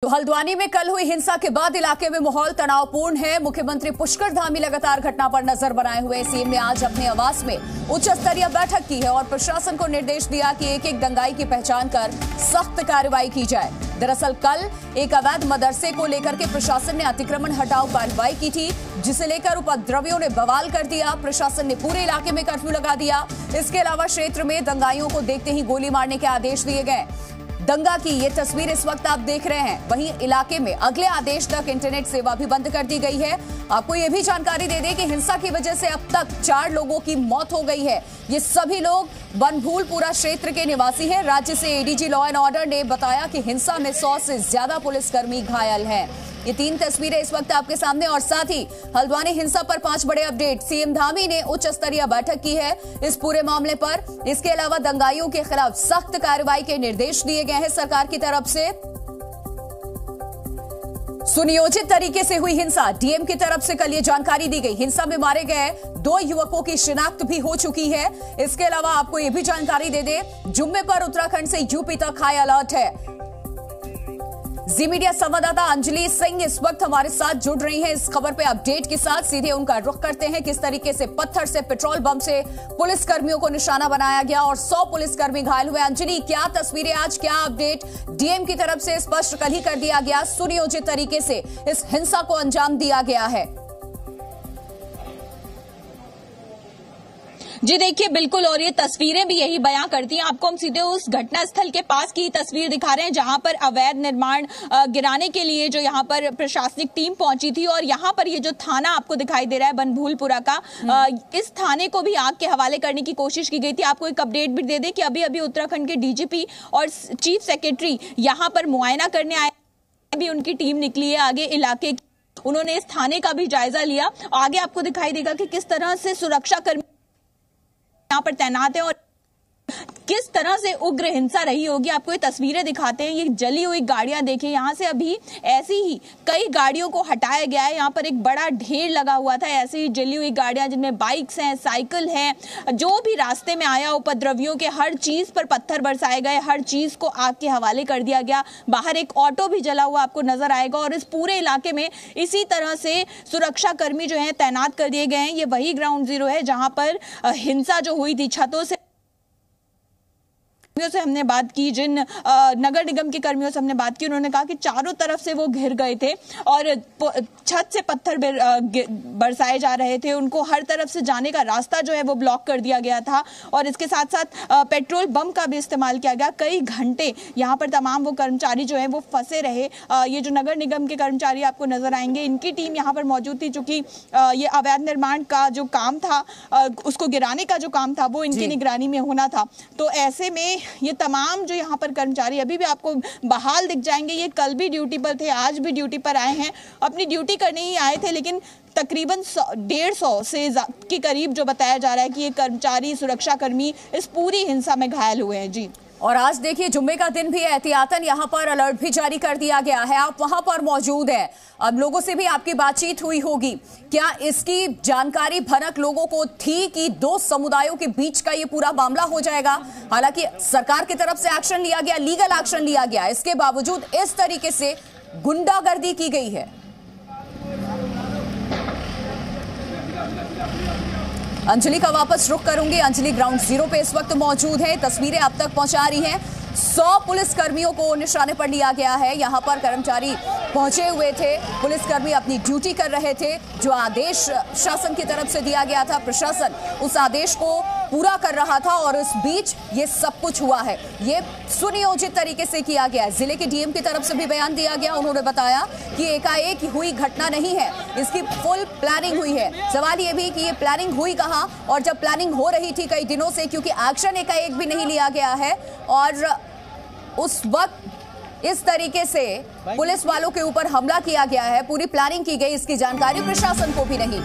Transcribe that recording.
तो हल्द्वानी में कल हुई हिंसा के बाद इलाके में माहौल तनावपूर्ण है। मुख्यमंत्री पुष्कर धामी लगातार घटना पर नजर बनाए हुए सीएम ने आज अपने आवास में उच्च स्तरीय बैठक की है और प्रशासन को निर्देश दिया कि एक एक दंगाई की पहचान कर सख्त कार्रवाई की जाए। दरअसल कल एक अवैध मदरसे को लेकर के प्रशासन ने अतिक्रमण हटाओ कार्रवाई की थी, जिसे लेकर उपद्रवियों ने बवाल कर दिया। प्रशासन ने पूरे इलाके में कर्फ्यू लगा दिया। इसके अलावा क्षेत्र में दंगाइयों को देखते ही गोली मारने के आदेश दिए गए। दंगा की ये तस्वीर इस वक्त आप देख रहे हैं। वहीं इलाके में अगले आदेश तक इंटरनेट सेवा भी बंद कर दी गई है। आपको ये भी जानकारी दे दें कि हिंसा की वजह से अब तक 4 लोगों की मौत हो गई है। ये सभी लोग बनभूलपुरा क्षेत्र के निवासी हैं। राज्य से एडीजी लॉ एंड ऑर्डर ने बताया कि हिंसा में 100 से ज्यादा पुलिसकर्मी घायल हैं। ये 3 तस्वीरें इस वक्त आपके सामने और साथ ही हल्द्वानी हिंसा पर 5 बड़े अपडेट। सीएम धामी ने उच्च स्तरीय बैठक की है इस पूरे मामले पर। इसके अलावा दंगाइयों के खिलाफ सख्त कार्रवाई के निर्देश दिए गए हैं सरकार की तरफ से। सुनियोजित तरीके से हुई हिंसा, डीएम की तरफ से कल ये जानकारी दी गई। हिंसा में मारे गए 2 युवकों की शिनाख्त भी हो चुकी है। इसके अलावा आपको ये भी जानकारी दे दें, जुम्मे पर उत्तराखंड से यूपी तक हाई अलर्ट है। जी मीडिया संवाददाता अंजलि सिंह इस वक्त हमारे साथ जुड़ रही हैं इस खबर पे अपडेट के साथ। सीधे उनका रुख करते हैं, किस तरीके से पत्थर से, पेट्रोल बम से पुलिसकर्मियों को निशाना बनाया गया और 100 पुलिसकर्मी घायल हुए। अंजलि, क्या तस्वीरें आज, क्या अपडेट? डीएम की तरफ से स्पष्ट कल ही कर दिया गया, सुनियोजित तरीके से इस हिंसा को अंजाम दिया गया है। जी देखिए, बिल्कुल, और ये तस्वीरें भी यही बयां करती हैं। आपको हम सीधे उस घटना स्थल के पास की तस्वीर दिखा रहे हैं जहां पर अवैध निर्माण गिराने के लिए जो यहां पर प्रशासनिक टीम पहुंची थी। और यहां पर ये जो थाना आपको दिखाई दे रहा है बनभूलपुरा का, इस थाने को भी आग के हवाले करने की कोशिश की गई थी। आपको एक अपडेट भी दे दें कि अभी अभी उत्तराखंड के डीजीपी और चीफ सेक्रेटरी यहां पर मुआयना करने आए, भी उनकी टीम निकली है आगे इलाके। उन्होंने इस थाने का भी जायजा लिया। आगे आपको दिखाई देगा कि किस तरह से सुरक्षा कर्मी यहाँ पर तैनात है और किस तरह से उग्र हिंसा रही होगी। आपको ये तस्वीरें दिखाते हैं। ये जली हुई गाड़ियां देखिए, यहाँ से अभी ऐसी ही कई गाड़ियों को हटाया गया है। यहाँ पर एक बड़ा ढेर लगा हुआ था ऐसी ही जली हुई गाड़ियां, जिनमें बाइक्स हैं, साइकिल हैं। जो भी रास्ते में आया उपद्रवियों के हर चीज पर पत्थर बरसाए गए, हर चीज को आग के हवाले कर दिया गया। बाहर एक ऑटो भी जला हुआ आपको नजर आएगा। और इस पूरे इलाके में इसी तरह से सुरक्षा कर्मी जो है तैनात कर दिए गए हैं। ये वही ग्राउंड जीरो है जहां पर हिंसा जो हुई थी। छतों से हमने बात की, जिन नगर निगम के कर्मियों से हमने बात की, उन्होंने कहा कि चारों तरफ से वो घिर गए थे और छत से पत्थर बरसाए जा रहे थे। उनको हर तरफ से जाने का रास्ता जो है वो ब्लॉक कर दिया गया था। और इसके साथ साथ पेट्रोल बम का भी इस्तेमाल किया गया। कई घंटे यहाँ पर तमाम वो कर्मचारी जो है वो फंसे रहे। ये जो नगर निगम के कर्मचारी आपको नजर आएंगे, इनकी टीम यहाँ पर मौजूद थी। चूंकि ये अवैध निर्माण का जो काम था, उसको गिराने का जो काम था, वो इनकी निगरानी में होना था। तो ऐसे में ये तमाम जो यहाँ पर कर्मचारी अभी भी आपको बहाल दिख जाएंगे। ये कल भी ड्यूटी पर थे, आज भी ड्यूटी पर आए हैं। अपनी ड्यूटी करने ही आए थे, लेकिन तकरीबन 150 से के करीब जो बताया जा रहा है कि ये कर्मचारी, सुरक्षा कर्मी इस पूरी हिंसा में घायल हुए हैं। जी, और आज देखिए जुम्मे का दिन भी है, एहतियातन यहाँ पर अलर्ट भी जारी कर दिया गया है। आप वहां पर मौजूद हैं, अब लोगों से भी आपकी बातचीत हुई होगी। क्या इसकी जानकारी भनक लोगों को थी कि 2 समुदायों के बीच का ये पूरा मामला हो जाएगा? हालांकि सरकार की तरफ से एक्शन लिया गया, लीगल एक्शन लिया गया, इसके बावजूद इस तरीके से गुंडागर्दी की गई है। अंजलि का वापस रुख करूंगी। अंजलि ग्राउंड जीरो पे इस वक्त मौजूद है, तस्वीरें अब तक पहुंचा रही हैं। 100 पुलिसकर्मियों को निशाने पर लिया गया है। यहां पर कर्मचारी पहुंचे हुए थे, पुलिसकर्मी अपनी ड्यूटी कर रहे थे। जो आदेश शासन की तरफ से दिया गया था, प्रशासन उस आदेश को पूरा कर रहा था और इस बीच ये सब कुछ हुआ है। ये सुनियोजित तरीके से किया गया है। जिले के डीएम की तरफ से भी बयान दिया गया। उन्होंने बताया कि एकाएक हुई घटना नहीं है, इसकी फुल प्लानिंग हुई है। सवाल ये भी कि ये प्लानिंग हुई कहां, और जब प्लानिंग हो रही थी कई दिनों से, क्योंकि एक्शन एकाएक भी नहीं लिया गया है और उस वक्त इस तरीके से पुलिस वालों के ऊपर हमला किया गया है, पूरी प्लानिंग की गई, इसकी जानकारी प्रशासन को भी नहीं।